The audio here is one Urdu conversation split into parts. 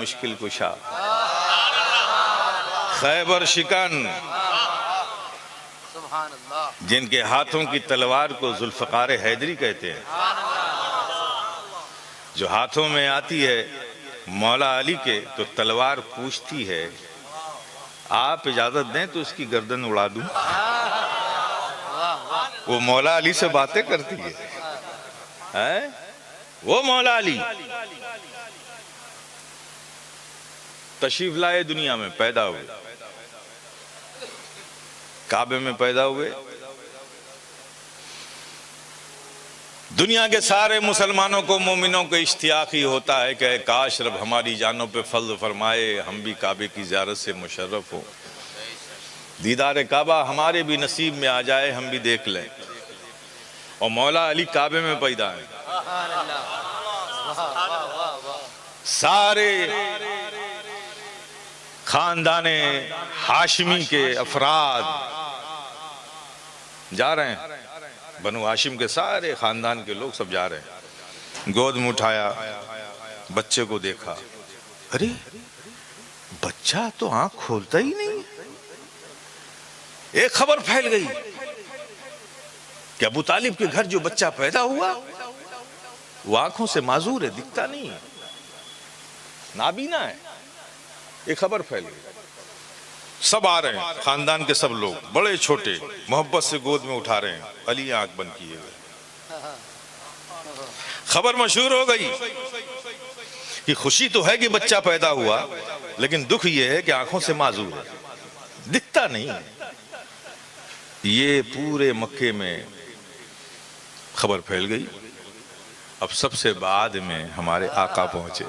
مشکل کشا، خیبر شکن، جن کے ہاتھوں کی تلوار کو ذوالفقار حیدری کہتے ہیں، جو ہاتھوں میں آتی ہے مولا علی کے تو تلوار پوچھتی ہے آپ اجازت دیں تو اس کی گردن اڑا دوں۔ وہ مولا علی سے باتیں کرتی ہے، وہ مولا علی تشریف لائے، دنیا میں پیدا ہوئے، کعبے میں پیدا ہوئے۔ دنیا کے سارے مسلمانوں کو، مومنوں کو اشتیاق ہی ہوتا ہے کہ اے کاش رب ہماری جانوں پہ فضل فرمائے، ہم بھی کعبے کی زیارت سے مشرف ہوں، دیدار کعبہ ہمارے بھی نصیب میں آ جائے، ہم بھی دیکھ لیں۔ اور مولا علی کعبے میں پیدا ہیں۔ سارے خاندان ہاشمی کے افراد جا رہے ہیں، بنو ہاشم کے سارے خاندان کے لوگ سب جا رہے ہیں۔ گود میں اٹھایا، بچے کو دیکھا، ارے بچہ تو آنکھ کھولتا ہی نہیں۔ ایک خبر پھیل گئی کہ ابو طالب کے گھر جو بچہ پیدا ہوا وہ آنکھوں سے معذور ہے، دکھتا نہیں ہے، نابینا ہے۔ ایک خبر پھیل گئی، سب آ رہے ہیں، خاندان کے سب لوگ، بڑے چھوٹے، محبت سے گود میں اٹھا رہے ہیں، علی آنکھ بند کیے ہوئے۔ خبر مشہور ہو گئی کہ خوشی تو ہے کہ بچہ پیدا ہوا، لیکن دکھ یہ ہے کہ آنکھوں سے معذور ہے، دکھتا نہیں ہے۔ یہ پورے مکے میں خبر پھیل گئی۔ اب سب سے بعد میں ہمارے آقا پہنچے۔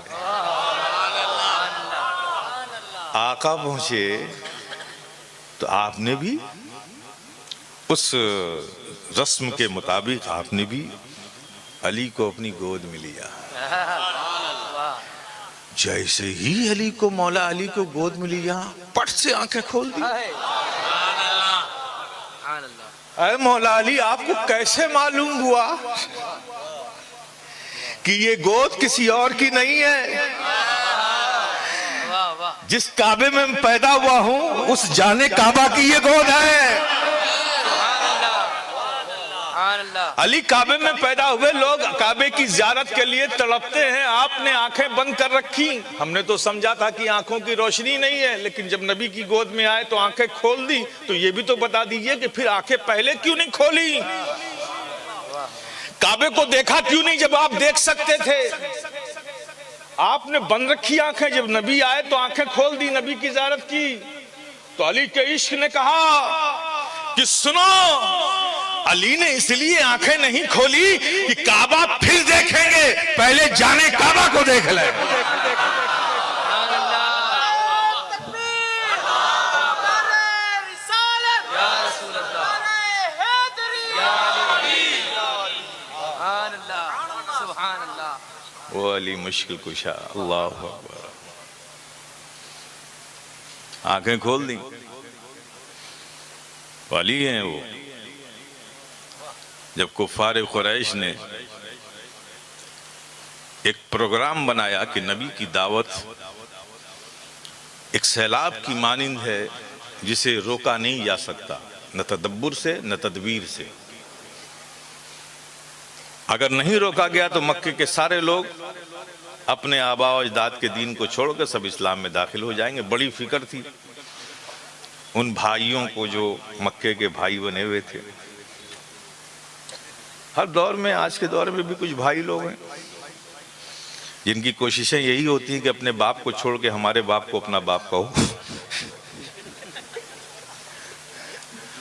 آقا پہنچے تو آپ نے بھی اس رسم کے مطابق آپ نے بھی علی کو اپنی گود میں لیا۔ جیسے ہی علی کو، مولا علی کو گود میں لیا، پٹ سے آنکھیں کھول دی۔ اے مولا علی، آپ کو کیسے معلوم ہوا کہ یہ گود کسی اور کی نہیں ہے؟ جس کعبے میں پیدا ہوا ہوں اس جانے کعبہ کی یہ گود ہے۔ علی کعبے میں پیدا ہوئے، لوگ کعبے کی زیارت کے لیے تڑپتے ہیں، آپ نے آنکھیں بند کر رکھی۔ ہم نے تو سمجھا تھا کہ آنکھوں کی روشنی نہیں ہے، لیکن جب نبی کی گود میں آئے تو آنکھیں کھول دی۔ تو یہ بھی تو بتا دیجئے کہ پھر آنکھیں پہلے کیوں نہیں کھولی؟ کعبے کو دیکھا کیوں نہیں جب آپ دیکھ سکتے تھے؟ آپ نے بند رکھی آنکھیں، جب نبی آئے تو آنکھیں کھول دی، نبی کی زیارت کی۔ تو علی کے عشق نے کہا کہ سنو، علی نے اس لیے آنکھیں نہیں کھولی کہ کعبہ پھر دیکھیں گے، پہلے جانے کعبہ کو دیکھ لیں۔ وہ علی مشکل کشا، اللہ اکبر۔ آنکھیں کھول دیں، علی ہیں وہ۔ جب کفار قریش نے ایک پروگرام بنایا کہ نبی کی دعوت ایک سیلاب کی مانند ہے جسے روکا نہیں جا سکتا، نہ تدبر سے نہ تدبیر سے۔ اگر نہیں روکا گیا تو مکے کے سارے لوگ اپنے آباء و اجداد کے دین کو چھوڑ کر سب اسلام میں داخل ہو جائیں گے۔ بڑی فکر تھی ان بھائیوں کو جو مکے کے بھائی بنے ہوئے تھے۔ ہر دور میں، آج کے دور میں بھی کچھ بھائی لوگ ہیں جن کی کوششیں یہی ہوتی ہیں کہ اپنے باپ کو چھوڑ کے ہمارے باپ کو اپنا باپ کہو۔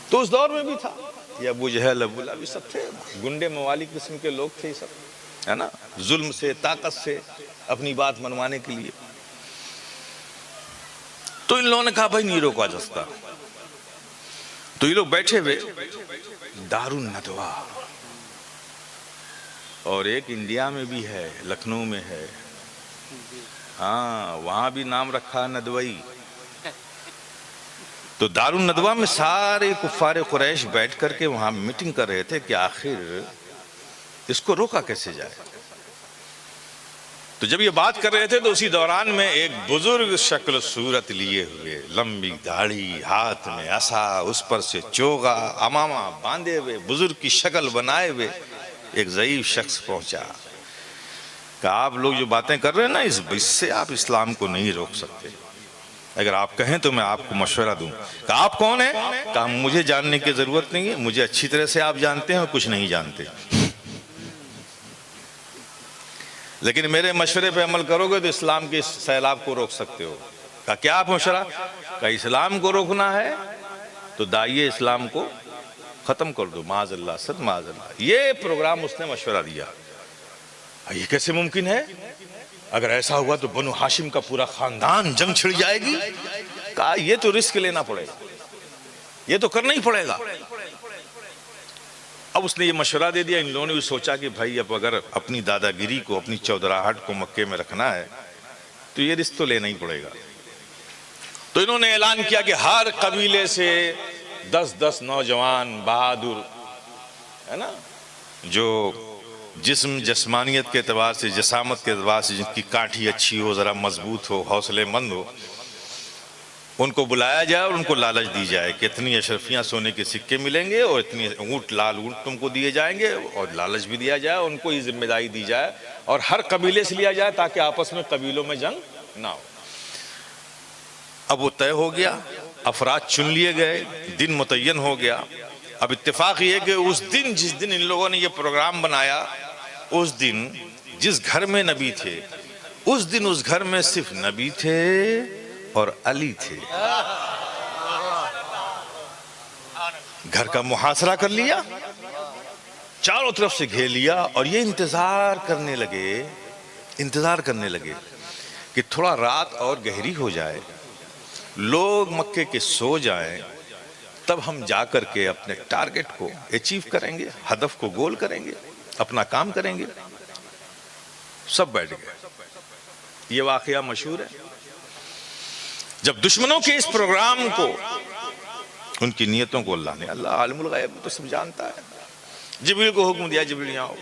تو اس دور میں بھی تھا، یہ ابو جہل، ابو لہب، بھی سب تھے، گنڈے موالی قسم کے لوگ تھے، سب ہے نا، ظلم سے، طاقت سے اپنی بات منوانے کے لیے۔ تو ان لوگوں نے کہا بھائی نہیں روکا جا سکتا۔ تو یہ لوگ بیٹھے ہوئے دار الندوہ، اور ایک انڈیا میں بھی ہے، لکھنؤ میں ہے، ہاں وہاں بھی نام رکھا ندوئی۔ تو دار الندوہ میں سارے کفار قریش بیٹھ کر کے وہاں میٹنگ کر رہے تھے کہ آخر اس کو روکا کیسے جائے۔ تو جب یہ بات کر رہے تھے تو اسی دوران میں ایک بزرگ شکل صورت لیے ہوئے، لمبی داڑھی، ہاتھ میں عصا، اس پر سے چوغا عمامہ باندھے ہوئے، بزرگ کی شکل بنائے ہوئے ایک ضعیف شخص پہنچا کہ آپ لوگ جو باتیں کر رہے ہیں نا اس سے آپ اسلام کو نہیں روک سکتے، اگر آپ کہیں تو میں آپ کو مشورہ دوں۔ کہ آپ کون ہیں؟ کہ مجھے جاننے کی ضرورت نہیں ہے، مجھے اچھی طرح سے آپ جانتے ہیں اور کچھ نہیں جانتے، لیکن میرے مشورے پہ عمل کرو گے تو اسلام کے سیلاب کو روک سکتے ہو۔ کہ کیا آپ مشورہ؟ کہ اسلام کو روکنا ہے تو داعیے اسلام کو ختم کر دو، معاذ اللہ، صد معاذ اللہ۔ یہ پروگرام اس نے مشورہ دیا۔ یہ کیسے ممکن ہے؟ اگر ایسا ہوا تو بنو ہاشم کا پورا خاندان جنگ چھڑ جائے گی۔ کہا یہ تو رسک لینا پڑے گا، یہ تو کرنا ہی پڑے گا۔ اب اس نے یہ مشورہ دے دیا، ان لوگوں نے بھی سوچا کہ بھائی اب اگر اپنی دادا گیری کو، اپنی چودراہٹ کو مکے میں رکھنا ہے تو یہ رسک تو لینا ہی پڑے گا۔ تو انہوں نے اعلان کیا کہ ہر قبیلے سے 10 نوجوان بہادر، ہے نا، جو جسمانیت کے اعتبار سے، جسامت کے اعتبار سے جن کی کانٹھی اچھی ہو، ذرا مضبوط ہو، حوصلے مند ہو، ان کو بلایا جائے اور ان کو لالچ دی جائے کہ اتنی اشرفیاں سونے کے سکے ملیں گے اور اتنی لال اونٹ تم کو دیے جائیں گے، اور لالچ بھی دیا جائے، ان کو یہ ذمہ داری دی جائے اور ہر قبیلے سے لیا جائے تاکہ آپس میں قبیلوں میں جنگ نہ ہو۔ اب وہ طے ہو گیا، افراد چن لیے گئے، دن متعین ہو گیا۔ اب اتفاق یہ کہ اس دن، جس دن ان لوگوں نے یہ پروگرام بنایا، اس دن جس گھر میں نبی تھے، اس دن اس گھر میں صرف نبی تھے اور علی تھے۔ گھر کا محاصرہ کر لیا، چاروں طرف سے گھیر لیا، اور یہ انتظار کرنے لگے کہ تھوڑا رات اور گہری ہو جائے، لوگ مکے کے سو جائیں، تب ہم جا کر کے اپنے ٹارگٹ کو اچیو کریں گے، ہدف کو گول کریں گے، اپنا کام کریں گے۔ سب بیٹھ گئے۔ یہ واقعہ مشہور ہے۔ جب دشمنوں کے اس پروگرام کو، ان کی نیتوں کو اللہ عالم الغیب تو سب جانتا ہے، جبریل کو حکم دیا، جبریل یہاں ہو۔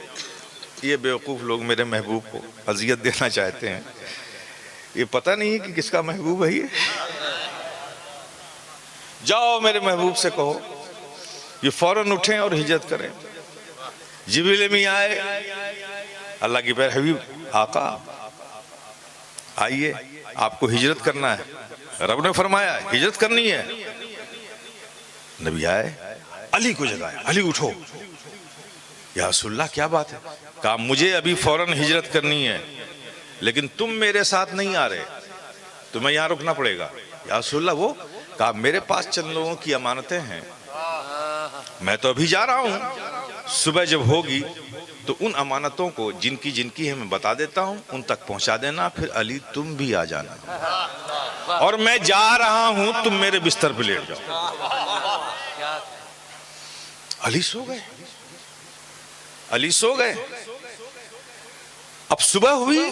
یہ بیوقوف لوگ میرے محبوب کو اذیت دینا چاہتے ہیں، یہ پتہ نہیں کہ کس کا محبوب ہے یہ۔ جاؤ میرے محبوب سے کہو یہ فوراً اٹھیں اور ہجرت کریں۔ جبریل امین آئے، اللہ کی پیارے حبیب آقا آئیے، آپ کو ہجرت کرنا ہے، رب نے فرمایا ہجرت کرنی ہے۔ نبی آئے، علی کو جگائے، علی اٹھو۔ یا رسول اللہ کیا بات ہے؟ کہا مجھے ابھی فوراً ہجرت کرنی ہے، لیکن تم میرے ساتھ نہیں آ رہے، تمہیں یہاں رکنا پڑے گا۔ یا رسول اللہ وہ؟ کہا میرے پاس چند لوگوں کی امانتیں ہیں، میں تو ابھی جا رہا ہوں، صبح جب ہوگی تو ان امانتوں کو جن کی ہے میں بتا دیتا ہوں، ان تک پہنچا دینا، پھر علی تم بھی آ جانا، اور میں جا رہا ہوں تم میرے بستر پہ لیٹ جاؤ۔ علی سو گئے، علی سو گئے۔ اب صبح ہوئی،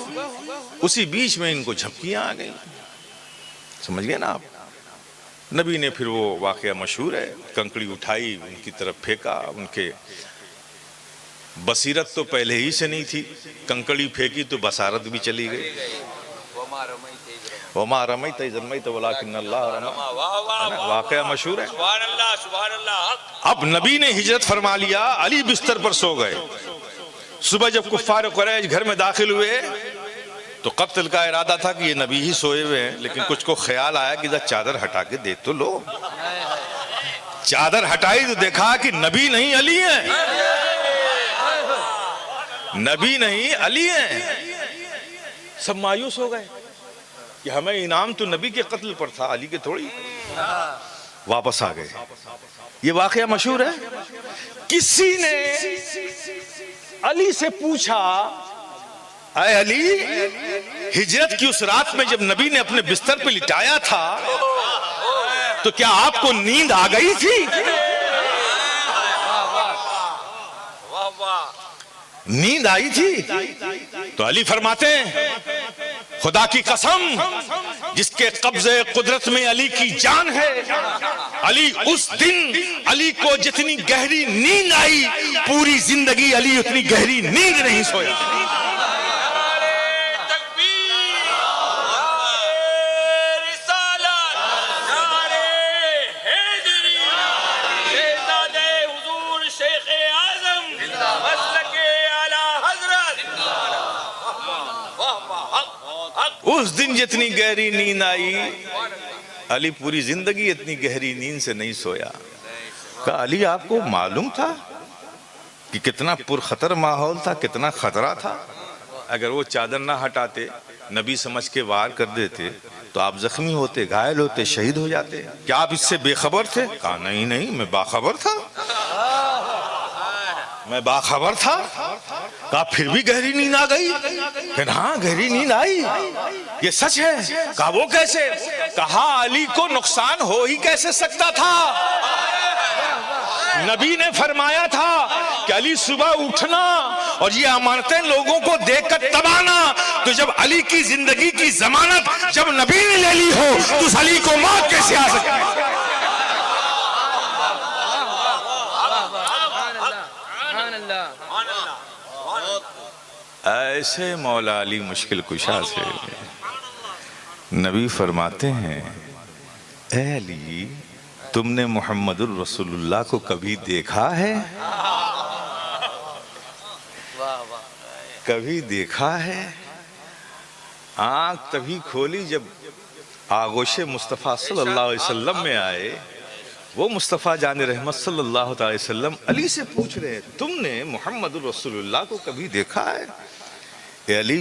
اسی بیچ میں ان کو جھپکیاں آ گئی، سمجھ گئے نا آپ؟ نبی نے پھر وہ واقعہ مشہور ہے، کنکڑی اٹھائی، ان کی طرف پھینکا، ان کے بصیرت تو پہلے ہی سے نہیں تھی، کنکڑی پھینکی تو بصارت بھی چلی گئی۔ وما رمیت اذ رمیت ولکن اللہ رمی، واقعہ مشہور ہے۔ اب نبی نے ہجرت فرما لیا، علی بستر پر سو گئے۔ صبح جب کفار قریش گھر میں داخل ہوئے تو قتل کا ارادہ تھا کہ یہ نبی ہی سوئے ہوئے ہیں، لیکن کچھ کو خیال آیا کہ چادر ہٹا کے دیکھ تو لو۔ چادر ہٹائی تو دیکھا کہ نبی نہیں علی ہیں، نبی نہیں علی ہیں۔ سب مایوس ہو گئے کہ ہمیں انعام تو نبی کے قتل پر تھا، علی کے تھوڑی۔ واپس آ گئے۔ یہ واقعہ مشہور ہے۔ کسی نے علی سے پوچھا، اے علی، ہجرت کی اس رات میں جب نبی نے اپنے بستر پہ لٹایا تھا تو کیا آپ کو نیند آ گئی تھی؟ نیند آئی تھی؟ تو علی فرماتے ہیں خدا کی قسم جس کے قبضے قدرت میں علی کی جان ہے، علی اس دن علی کو جتنی گہری نیند آئی، پوری زندگی علی اتنی گہری نیند نہیں سویا۔ اس دن جتنی گہری نیند آئی، علی پوری زندگی اتنی گہری نیند سے نہیں سویا۔ کہا علی آپ کو معلوم تھا کہ کتنا پرخطر ماحول تھا، کتنا خطرہ تھا؟ اگر وہ چادر نہ ہٹاتے، نبی سمجھ کے وار کر دیتے تو آپ زخمی ہوتے، گھائل ہوتے، شہید ہو جاتے۔ کیا آپ اس سے بے خبر تھے؟ کہا نہیں نہیں، میں باخبر تھا، میں باخبر تھا۔ کہا پھر بھی گہری نیند آ گئی؟ کہ ہاں گہری نیند آئی، یہ سچ ہے۔ کہا وہ کیسے؟ کہا علی کو نقصان ہو ہی کیسے سکتا تھا؟ نبی نے فرمایا تھا کہ علی صبح اٹھنا اور یہ امانتیں لوگوں کو دے کر تب آنا۔ تو جب علی کی زندگی کی ضمانت جب نبی نے لے لی ہو تو اس علی کو موت کیسے آ سکتی ہے؟ ایسے مولا علی مشکل کشا سے نبی فرماتے ہیں اے علی تم نے محمد الرسول اللہ کو کبھی دیکھا ہے؟ کبھی دیکھا ہے؟ آنکھ تبھی کھولی جب آغوش مصطفیٰ صلی اللہ علیہ وسلم میں آئے۔ وہ مصطفیٰ جان رحمت صلی اللہ علیہ وسلم علی سے پوچھ رہے تم نے محمد الرسول اللہ کو کبھی دیکھا ہے؟ اے علی